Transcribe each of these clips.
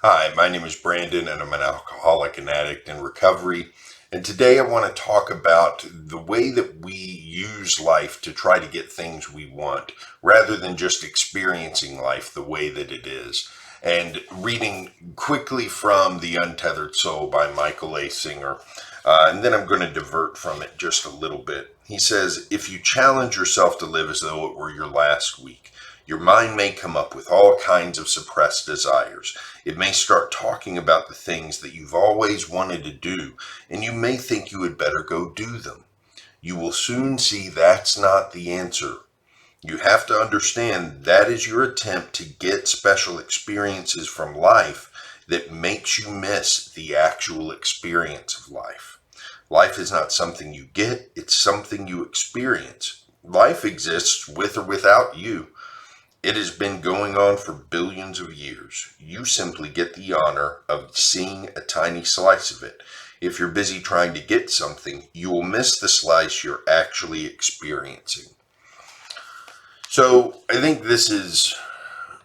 Hi, my name is Brandon and I'm an alcoholic and addict in recovery. And today I want to talk about the way that we use life to try to get things we want rather than just experiencing life the way that it is. And reading quickly from The Untethered Soul by Michael A. Singer. And then I'm going to divert from it just a little bit. He says, if you challenge yourself to live as though it were your last week, your mind may come up with all kinds of suppressed desires. It may start talking about the things that you've always wanted to do, and you may think you had better go do them. You will soon see that's not the answer. You have to understand that is your attempt to get special experiences from life that makes you miss the actual experience of life. Life is not something you get, it's something you experience. Life exists with or without you. It has been going on for billions of years. You simply get the honor of seeing a tiny slice of it. If you're busy trying to get something, you will miss the slice you're actually experiencing. So I think this is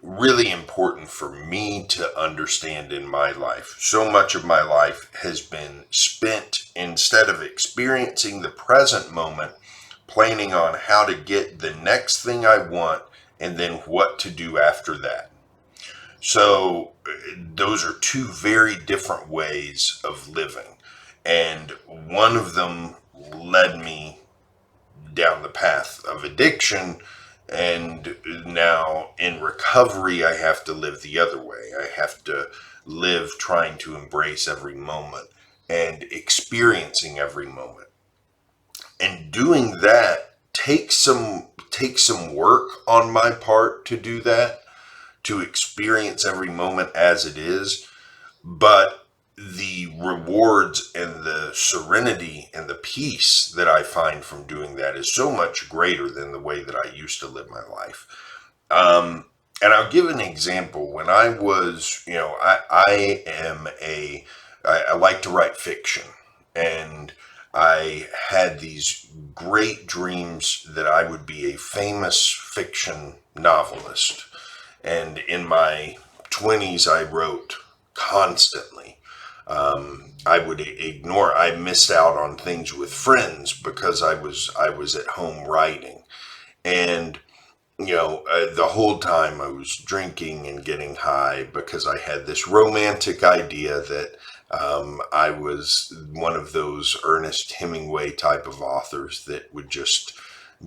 really important for me to understand in my life. So much of my life has been spent, instead of experiencing the present moment, planning on how to get the next thing I want and then what to do after that. So those are two very different ways of living. And one of them led me down the path of addiction. And now in recovery, I have to live the other way. I have to live trying to embrace every moment and experiencing every moment. And doing that takes some work on my part to do that, to experience every moment as it is. But the rewards and the serenity and the peace that I find from doing that is so much greater than the way that I used to live my life. And I'll give an example. When I was, I like to write fiction, and I had these great dreams that I would be a famous fiction novelist. And in my 20s, I wrote constantly. I missed out on things with friends because I was at home writing. And the whole time I was drinking and getting high because I had this romantic idea that I was one of those Ernest Hemingway type of authors that would just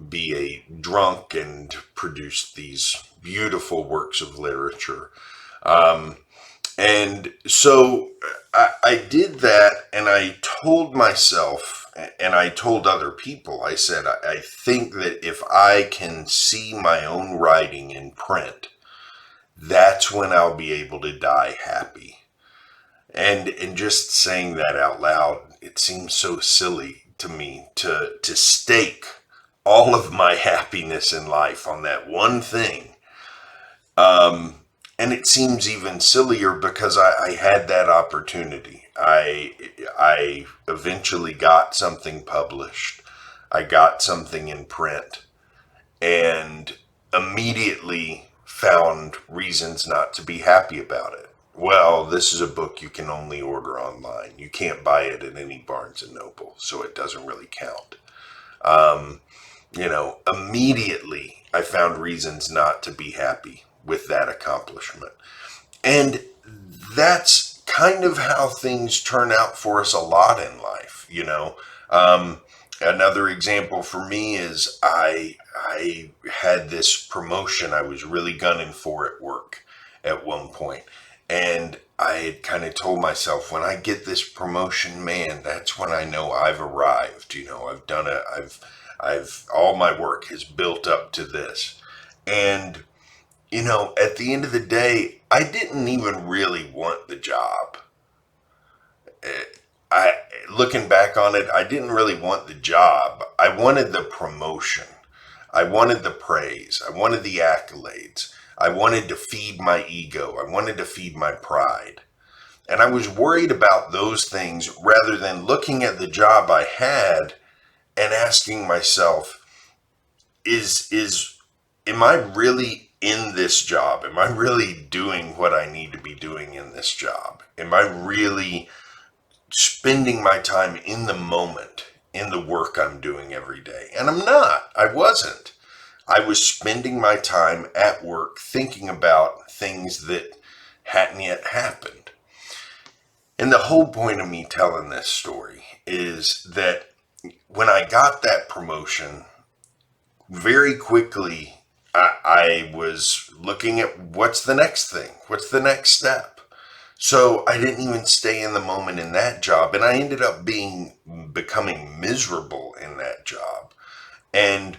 be a drunk and produce these beautiful works of literature. And so I did that, and I told myself, and I told other people, I said, I think that if I can see my own writing in print, that's when I'll be able to die happy. And just saying that out loud, it seems so silly to me to stake all of my happiness in life on that one thing. And it seems even sillier because I had that opportunity. I eventually got something published. I got something in print and immediately found reasons not to be happy about it. Well, this is a book you can only order online. You can't buy it at any Barnes and Noble, so it doesn't really count. Immediately I found reasons not to be happy with that accomplishment. And that's kind of how things turn out for us a lot in life. Another example for me is I had this promotion I was really gunning for at work at one point. And I had kind of told myself, when I get this promotion, man, that's when I know I've arrived. I've done it. All my work has built up to this. And at the end of the day, I didn't even really want the job. I Looking back on it, I didn't really want the job. I wanted the promotion. I wanted the praise. I wanted the accolades. I wanted to feed my ego. I wanted to feed my pride. And I was worried about those things rather than looking at the job I had and asking myself, is am I really in this job? Am I really doing what I need to be doing in this job? Am I really spending my time in the moment in the work I'm doing every day? And I'm not. I wasn't. I was spending my time at work thinking about things that hadn't yet happened. And the whole point of me telling this story is that when I got that promotion, very quickly I was looking at what's the next thing? What's the next step? So I didn't even stay in the moment in that job, and I ended up becoming miserable in that job. And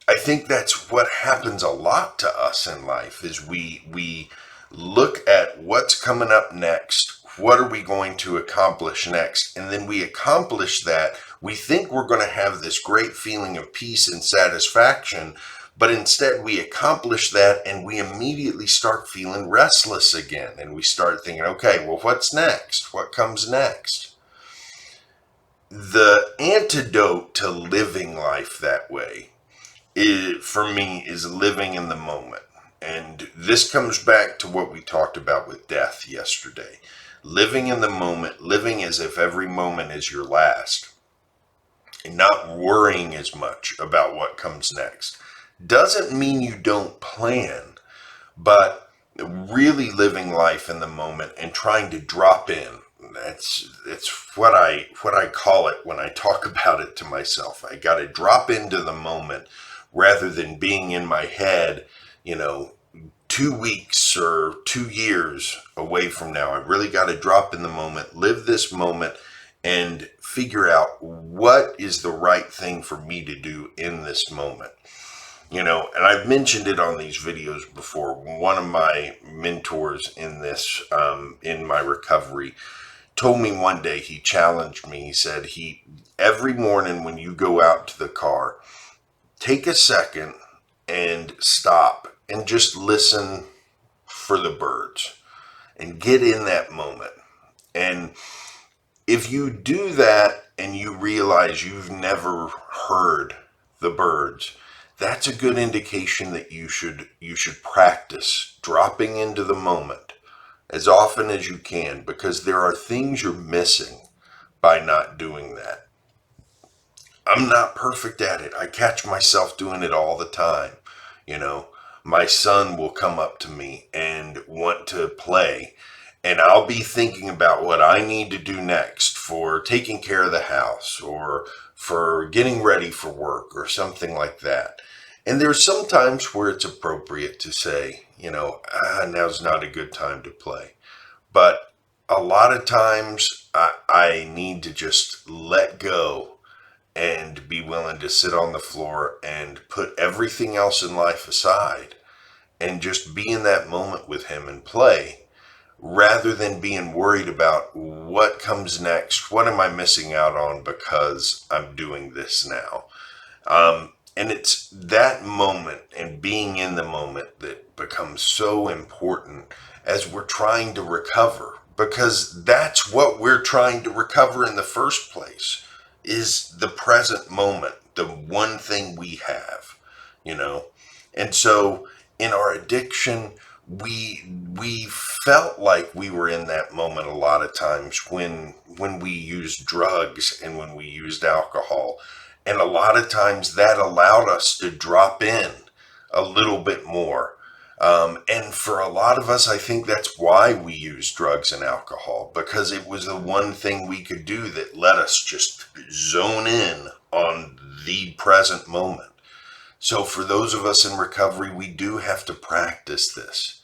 I think that's what happens a lot to us in life is we look at what's coming up next, what are we going to accomplish next, and then we accomplish that. We think we're going to have this great feeling of peace and satisfaction, but instead we accomplish that and we immediately start feeling restless again, and we start thinking, okay, well, what's next? What comes next? The antidote to living life that way for me is living in the moment. And this comes back to what we talked about with death yesterday. Living in the moment, living as if every moment is your last, and not worrying as much about what comes next. Doesn't mean you don't plan, but really living life in the moment and trying to drop in. It's what I call it when I talk about it to myself. I got to drop into the moment rather than being in my head, 2 weeks or 2 years away from now. I really got to drop in the moment, live this moment, and figure out what is the right thing for me to do in this moment. And I've mentioned it on these videos before. One of my mentors in this, in my recovery, told me one day, he challenged me. He said, every morning when you go out to the car, take a second and stop and just listen for the birds and get in that moment. And if you do that and you realize you've never heard the birds, that's a good indication that you should practice dropping into the moment as often as you can, because there are things you're missing by not doing that. I'm not perfect at it. I catch myself doing it all the time. My son will come up to me and want to play, and I'll be thinking about what I need to do next for taking care of the house or for getting ready for work or something like that. And there's some times where it's appropriate to say, now's not a good time to play. But a lot of times I need to just let go and be willing to sit on the floor and put everything else in life aside and just be in that moment with him and play, rather than being worried about what comes next. What am I missing out on because I'm doing this now? And it's that moment and being in the moment that becomes so important as we're trying to recover, because that's what we're trying to recover in the first place, is the present moment, the one thing we have, And so in our addiction, we felt like we were in that moment a lot of times when we used drugs and when we used alcohol. And a lot of times that allowed us to drop in a little bit more. And for a lot of us, I think that's why we use drugs and alcohol, because it was the one thing we could do that let us just zone in on the present moment. So for those of us in recovery, we do have to practice this,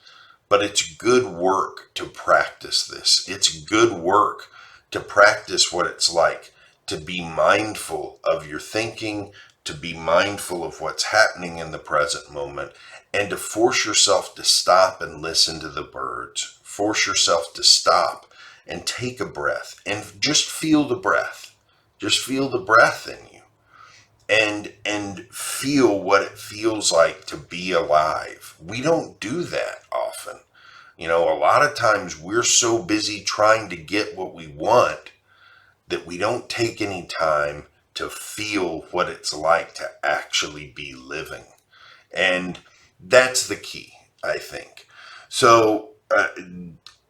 but it's good work to practice this. It's good work to practice what it's like to be mindful of your thinking, to be mindful of what's happening in the present moment, and to force yourself to stop and listen to the birds. Force yourself to stop and take a breath and just feel the breath. Just feel the breath in you and feel what it feels like to be alive. We don't do that often. A lot of times we're so busy trying to get what we want that we don't take any time to feel what it's like to actually be living. And that's the key, I think. So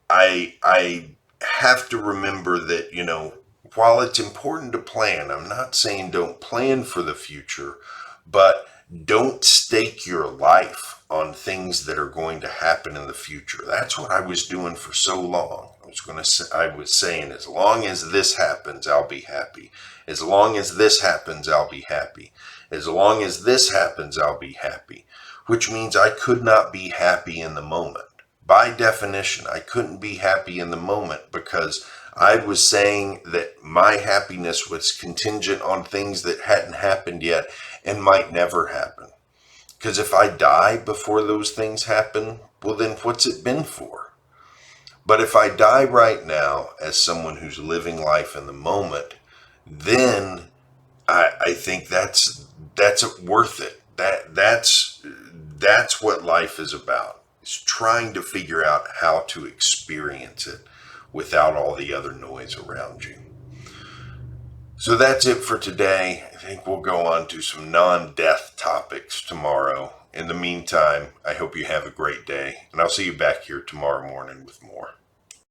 I have to remember that, while it's important to plan, I'm not saying don't plan for the future, but don't stake your life on things that are going to happen in the future. That's what I was doing for so long. I was saying, as long as this happens, I'll be happy. As long as this happens, I'll be happy. As long as this happens, I'll be happy. Which means I could not be happy in the moment. By definition, I couldn't be happy in the moment because I was saying that my happiness was contingent on things that hadn't happened yet and might never happen. Because if I die before those things happen, well, then what's it been for? But if I die right now as someone who's living life in the moment, then I think that's worth it. That's what life is about. It's trying to figure out how to experience it without all the other noise around you. So that's it for today. I think we'll go on to some non-death topics tomorrow. In the meantime, I hope you have a great day, and I'll see you back here tomorrow morning with more.